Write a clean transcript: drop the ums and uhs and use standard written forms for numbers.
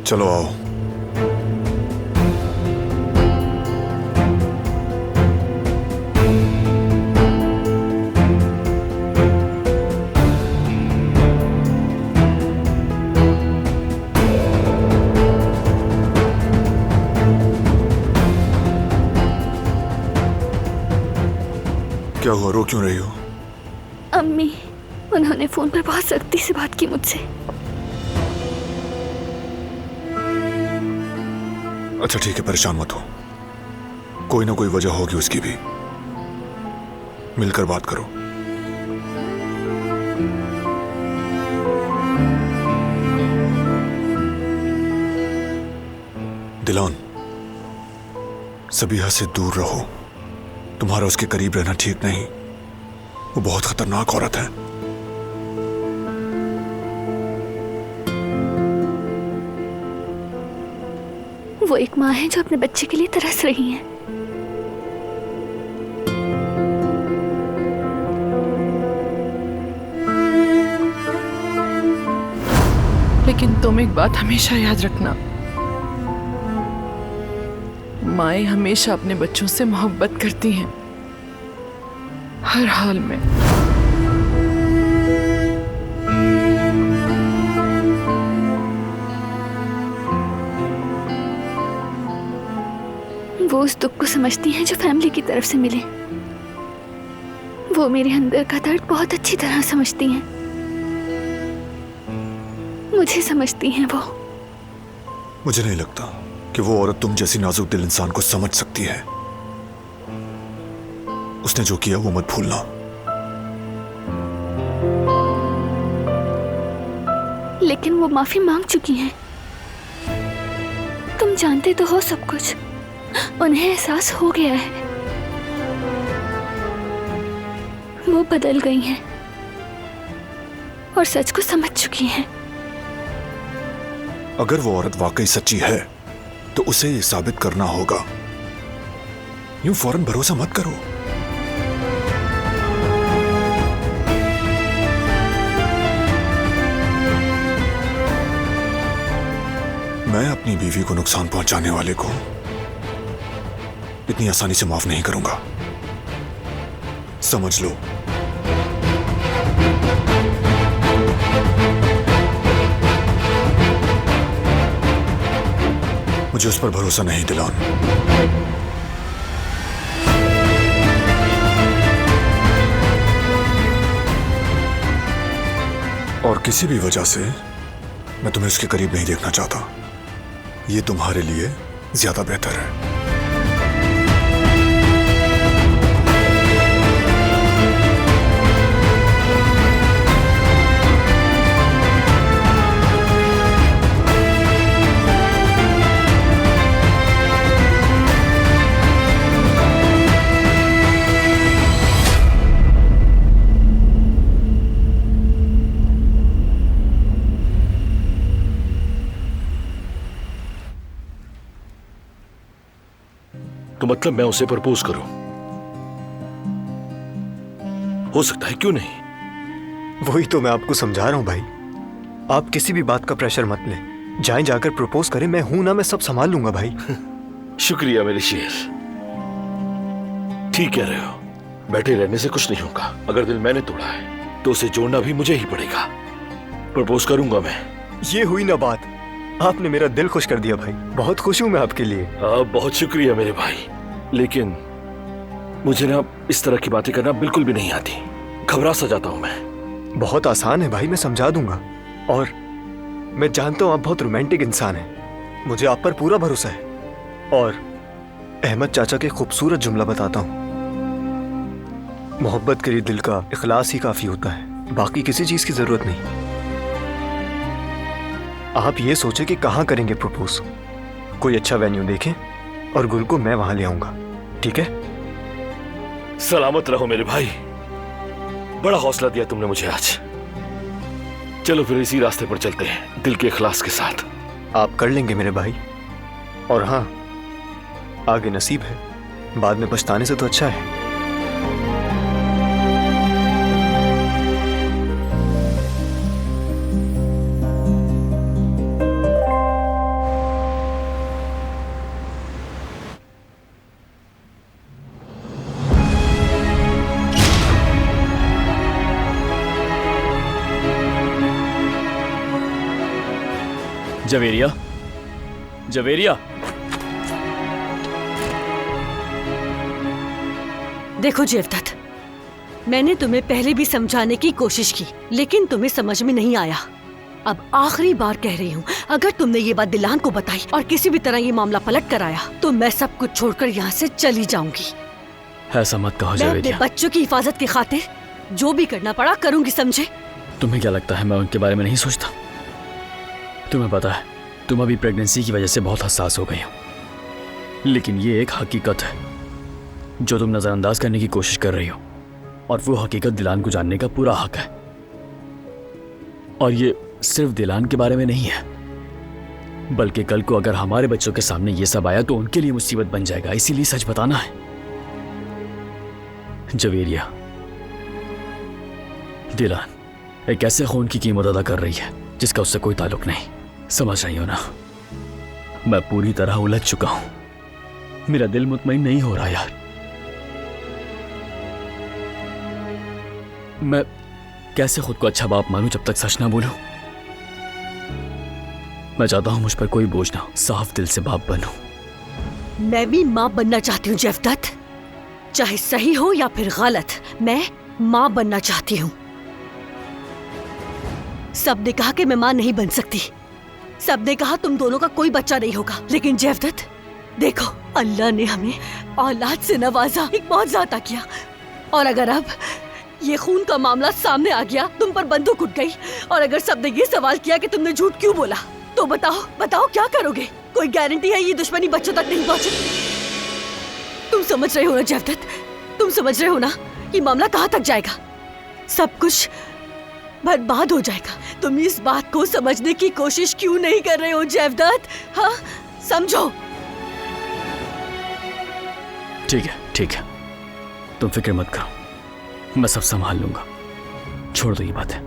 चलो आओ। क्या हुआ, रो क्यों रही हो? अम्मी, उन्होंने फोन पर बहुत सख्ती से बात की मुझसे। अच्छा ठीक है, परेशान मत हो, कोई ना कोई वजह होगी उसकी भी। मिलकर बात करो। दिलान, सबीहा से दूर रहो। तुम्हारा उसके करीब रहना ठीक नहीं। वो बहुत खतरनाक औरत है। वो एक माँ है जो अपने बच्चे के लिए तरस रही है। लेकिन तुम एक बात हमेशा याद रखना, माएं हमेशा अपने बच्चों से मोहब्बत करती हैं, हर हाल में। वो उस दुख को समझती हैं जो फैमिली की तरफ से मिले। वो मेरे अंदर का दर्द बहुत अच्छी तरह समझती हैं। मुझे समझती हैं वो। मुझे नहीं लगता कि वो औरत तुम जैसी नाजुक दिल इंसान को समझ सकती है। उसने जो किया वो मत भूलना। लेकिन वो माफी मांग चुकी हैं। तुम जानते तो हो सब कुछ। उन्हें एहसास हो गया है। वो बदल गई हैं और सच को समझ चुकी हैं। अगर वो औरत वाकई सच्ची है तो उसे ये साबित करना होगा। यूं फौरन भरोसा मत करो। मैं अपनी बीवी को नुकसान पहुंचाने वाले को इतनी आसानी से माफ नहीं करूंगा, समझ लो। मुझे उस पर भरोसा नहीं दिलान। और किसी भी वजह से मैं तुम्हें उसके करीब नहीं देखना चाहता। ये तुम्हारे लिए ज्यादा बेहतर है। तो मतलब मैं उसे प्रपोज करूं? हो सकता है, क्यों नहीं? वही तो मैं आपको समझा रहा हूं भाई। आप किसी भी बात का प्रेशर मत लें। जाएं, जाकर प्रपोज करें। मैं हूं ना, मैं सब संभाल लूंगा भाई। शुक्रिया मेरे शेर। ठीक कह रहे हो, बैठे रहने से कुछ नहीं होगा। अगर दिल मैंने तोड़ा है तो उसे जोड़ना भी मुझे ही पड़ेगा। प्रपोज करूंगा मैं। ये हुई ना बात। आपने मेरा दिल खुश कर दिया भाई। बहुत खुश हूं मैं आपके लिए। बहुत शुक्रिया मेरे भाई। लेकिन मुझे ना इस तरह की बातें करना बिल्कुल भी नहीं आती। घबरा सा जाता हूं मैं। बहुत आसान है भाई, मैं समझा दूंगा। और मैं जानता हूं आप बहुत रोमांटिक इंसान हैं। मुझे आप पर पूरा भरोसा है। और अहमद चाचा के खूबसूरत जुमला बताता हूं, मोहब्बत के लिए दिल का इखलास ही काफी होता है, बाकी किसी चीज की जरूरत नहीं। आप ये सोचे कि कहाँ करेंगे प्रपोज। कोई अच्छा वेन्यू देखें और गुल को मैं वहां ले आऊंगा, ठीक है? सलामत रहो मेरे भाई। बड़ा हौसला दिया तुमने मुझे आज। चलो फिर इसी रास्ते पर चलते हैं, दिल के इखलास के साथ। आप कर लेंगे मेरे भाई। और हाँ, आगे नसीब है, बाद में पछताने से तो अच्छा है। जवेरिया, जवेरिया। देखो जेवदत्त, मैंने तुम्हें पहले भी समझाने की कोशिश की, लेकिन तुम्हें समझ में नहीं आया। अब आखिरी बार कह रही हूँ, अगर तुमने ये बात दिलान को बताई और किसी भी तरह ये मामला पलट कर आया तो मैं सब कुछ छोड़कर यहाँ से चली जाऊंगी। ऐसा मत कहो मैं अपने जवेरिया। बच्चों की हिफाजत की खातिर जो भी करना पड़ा करूंगी, समझे? तुम्हें क्या लगता है मैं उनके बारे में नहीं सोचता? तुम्हें पता है तुम अभी प्रेगनेंसी की वजह से बहुत हसास हो गई हो, लेकिन ये एक हकीकत है जो तुम नजरअंदाज करने की कोशिश कर रही हो, और वो हकीकत दिलान को जानने का पूरा हक है। और ये सिर्फ दिलान के बारे में नहीं है, बल्कि कल को अगर हमारे बच्चों के सामने ये सब आया तो उनके लिए मुसीबत बन जाएगा। इसीलिए सच बताना है। जवेरिया, दिलान एक ऐसे खून की कीमत अदा कर रही है जिसका उससे कोई ताल्लुक नहीं। समझ रही हो ना? मैं पूरी तरह उलझ चुका हूं। मेरा दिल मुतमईन नहीं हो रहा यार। मैं कैसे खुद को अच्छा बाप मानूं जब तक सच ना बोलूं? मैं चाहता हूं मुझ पर कोई बोझ ना हो, साफ दिल से बाप बनूं। मैं भी माँ बनना चाहती हूँ जेवदत्त, चाहे सही हो या फिर गलत, मैं माँ बनना चाहती हूँ। सबने कहा कि मैं माँ नहीं बन सकती, सबने कहा तुम दोनों का कोई बच्चा नहीं होगा, लेकिन जेवदत्त देखो, अल्लाह ने हमें औलाद से नवाजा, एक मौजज़ा अता किया। और अगर अब ये खून का मामला सामने आ गया, तुम पर बंदूक उठ गई, और अगर सबने ये सवाल किया कि तुमने झूठ क्यों बोला, तो बताओ क्या करोगे? कोई गारंटी है ये दुश्मनी बच्चों तक नहीं पहुंचे? तुम समझ रहे हो ना जेवदत्त, तुम समझ रहे हो ना ये मामला कहाँ तक जाएगा? सब कुछ बर्बाद हो जाएगा। तुम इस बात को समझने की कोशिश क्यों नहीं कर रहे हो जेवदत्त? हाँ, समझो। ठीक है, तुम फिक्र मत करो, मैं सब संभाल लूंगा। छोड़ दो ये बातें।